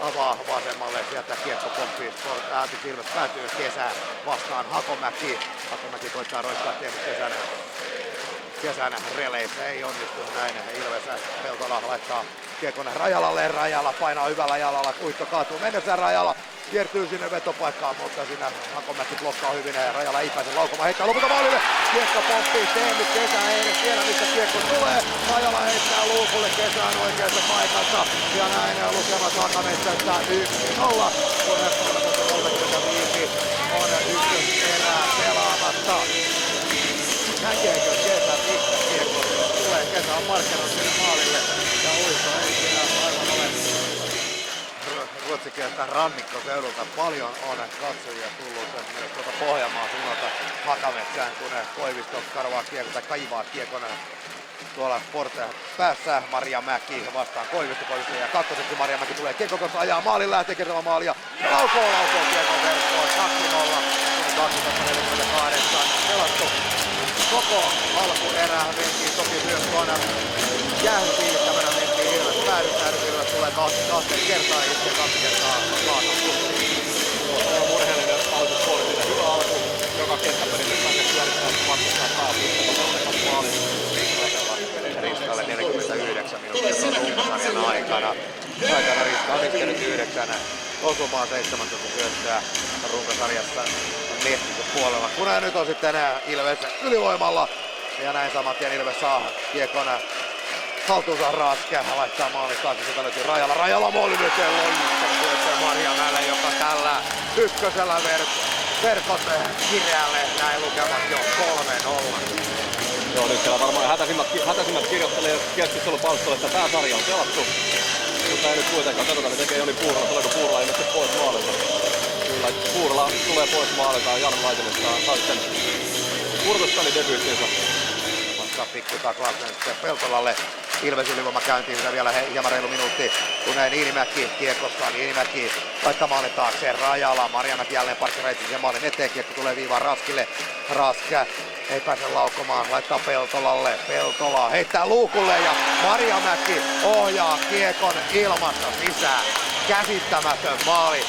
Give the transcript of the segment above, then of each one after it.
avaa vasemmalle, sieltä kiekko pomppii, Ilves päätyy Kesään vastaan Hakomäki. Hakomäki koittaa roikkaa Teemu Kesän releissä, ei onnistu näin. Ilves Peltola laittaa kiekon Rajalalle, Rajala painaa hyvällä jalalla, Uitto kaatuu mennessä, Rajala kiertyy sinne vetopaikkaan, mutta siinä Hakomäki blokkaa hyvin ja Rajala ei pääse laukomaan, heittää lopulta maalille, kiekko pomppii, Teemu Kesä ei edes tiedä mistä kiekko tulee, Rajala heittää luukulle, Kesään oikeassa paikassa ja näin lukemat Hakametsästä 1-0, kun 35 on ykköserää pelaamatta. Näkeekö Kesä mistä kiekko tulee? Kesä on markkinoinut sinne maalille ja Uitto ei siinä aivan ole ruotsikielistä rannikkoseudulta. Paljon on katsojia tullut myös tuolta Pohjanmaan suunnalta Hakametsään, kun Koivisto karvaa kiekon tai kaivaa kiekon tuolla Sporten päässä. Marjamäki vastaan Koivisto ja kakkoseksi Marjamäki tulee kiekko, koska ajaa maalin, lähtee kertova maalia ja laukoo kiekon verkkoon 2-0. 12.48 pelattu. Koko alkuerä mentiin toki myös tuonne jäähytiilittämänä mentiin Ilves päädyttää, nyt Ilves tulee kahteen kertaan ja iskee 2 kertaa Laakon. Tuossa on murheellinen aloituspuoli, hyvä alku, joka kenttäpelissä tänne pyörittää vastustaa taas maalin Riskalle 49 minuuttia runkosarjan aikana. Riska on iskenyt 9 osumaan 17 syöttöä runkosarjassa Lehtikön puolella. Kun nyt on sitten Ilves ylivoimalla ja näin saman tien Ilves saa kiekon haltuunsa Raske, laittaa maalin taakse, sitä löytyy Rajala maali nyt loistava Marjamäelle, joka tällä ykkösellä verkot kireälle, näin lukemat jo 3-0. Joo, nyt siellä varmaan hätäisimmät kirjoittelee keskustelupalstolle, että tää sarja on pelattu. Mutta ei nyt kuitenkaan, katsotaan ne tekee Joni Puurala, tuleeko Puurala ilmeisesti pois maalilta. Kyllä, Puurala tulee pois maalilta ja Jarno Laitinen saa sitten purtuspelin debyyttinsä. Vasta pikku taklauksen sitten Peltolalle. Ilves ylivoima käyntiin, sitä vielä hieman reilu minuutti, kun Niinimäki kiekosta, Niinimäki laittaa maalin taakse, Rajala, Marjamäki jälleen parkkireitin ja maalin eteen, kiekko tulee viivaan Raskille, Raske ei pääse laukkomaan, laittaa Peltolalle, Peltola heittää luukulle ja Marjamäki ohjaa kiekon ilmasta sisään, käsittämätön maali,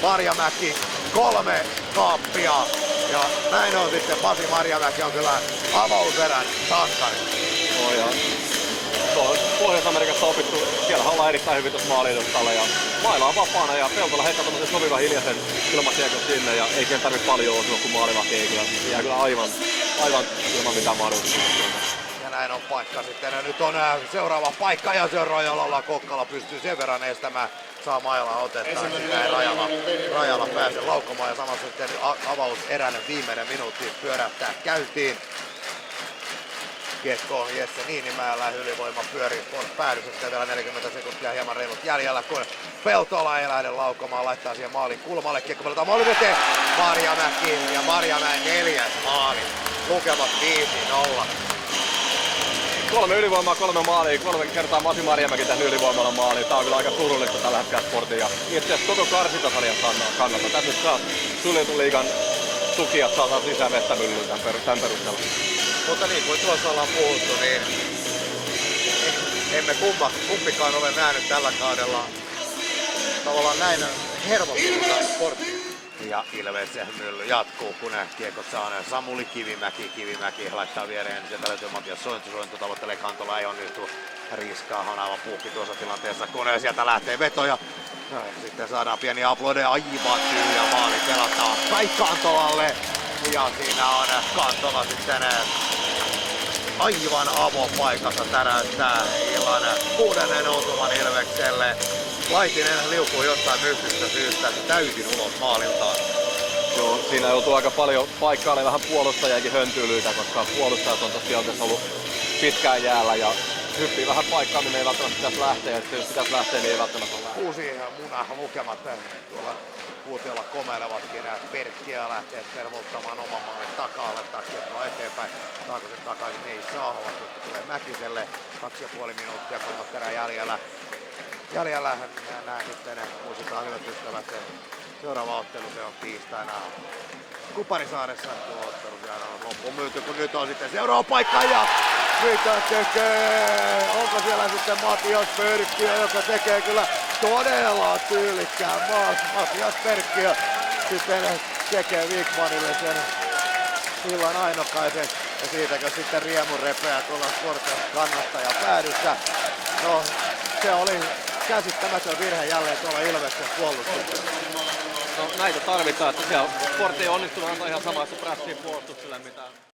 Marjamäki 3 kaappia ja näin on sitten Pasi Marjamäki on kyllä avauserän sankari. Se on Pohjois-Amerikassa opittu, siellä ollaan erittäin hyvin tuossa maaliedustalla ja maila on vapaana ja Peltola heittää tommosen sopivan hiljaisen ilmakiekon sinne ja ei siihen tarvitse paljon osua, kun maalivahti ei kyllä, jää kyllä aivan ilman mitään mahdollisuuksia. Ja näin on paikka sitten ja nyt on seuraava paikka ja se on Rajalalla, Kokkala pystyy sen verran estämään, saa mailaa otetta ja sitten ei Rajala pääse laukkomaan ja samassa sitten avauserän viimeinen minuutti pyörähtää käyntiin. Kiekko on Jesse Niinimäellä, ylivoima pyörii päädyssä, sitten vielä 40 sekuntia hieman reilut jäljellä, kun Peltola ei lähde laukomaan, laittaa siihen maalin kulmalle, kiekko pelataan maalin eteen, Marjamäki ja Marjamäen 4. maali, lukemat 5-0. 3 ylivoimaa, 3 maalia, 3 kertaa Masi Marjamäki tähän ylivoimalla maaliin. Tää on kyllä aika surullista tällä hetkellä Sportin ja itse asiassa koko karsintasarjan kannalta. Tässä nyt saa suljetun liigan tukijat saa taas lisää vettä myllyyn tämän perusteella. Mutta niin kuin tuossa ollaan puhuttu, niin emme kumpikaan ole nähnyt tällä kaudella tavallaan näin hermostunutta Sporttia. Ja Ilves mylly jatkuu, kun kiekossa on Samuli Kivimäki laittaa viereen, sieltä löytyy Matias Sointu tavoittelee Kantola, ei onnistu. Riska on aivan puukki tuossa tilanteessa, kun sieltä lähtee vetoja. No, sitten saadaan pieni aplode, aivan tyhjä maali, pelataan Kai Kantolalle. Ja siinä on Kantola sitten aivan avopaikassa täräyttää illan 6. osuman Ilvekselle. Laitinen liukuu jostain mystistä syystä täysin ulos maaliltaan. Joo, siinä joutuu aika paljon paikkailemaan vähän puolustajiakin höntyilyitä, koska puolustajat on tosiaan tässä ollut pitkään jäällä ja hyppii vähän paikkaa, niin ei välttämättä pitäisi lähteä, ja jos pitäisi lähteä, niin ei välttämättä lähteä. 6 muna lukemat tuolla Kuutiolla komeilevatkin, Perkkiä lähtee tervottamaan oman maalin takaa, alettaa kiekkoa eteenpäin, saako sen takaisin, ei saa, mutta tulee Mäkiselle, 2,5 minuuttia, 3 erää jäljellä. Jäljellä näin sitten, muistetaan hyvät ystävät, seuraava ottelu se on tiistaina Kuparisaaressa, tuo ottelu siellä on loppuun myyty, kun nyt on sitten seuraava paikka ja mitä tekee, onko siellä sitten Matias Perkkiä, joka tekee kyllä todella tyylikkään Matias Perkkiö sitten tekee Wigmanille sen illan ainokaisen ja siitäkö sitten riemu repeää tuolla Sporten kannattaja päädyssä. No se oli käsittämätön virhe jälleen tuolla Ilveksen puolustuksessa. No näitä tarvitaan, että siellä Sport ei onnistunut antaa ihan samassa prässiin puolustukselle mitä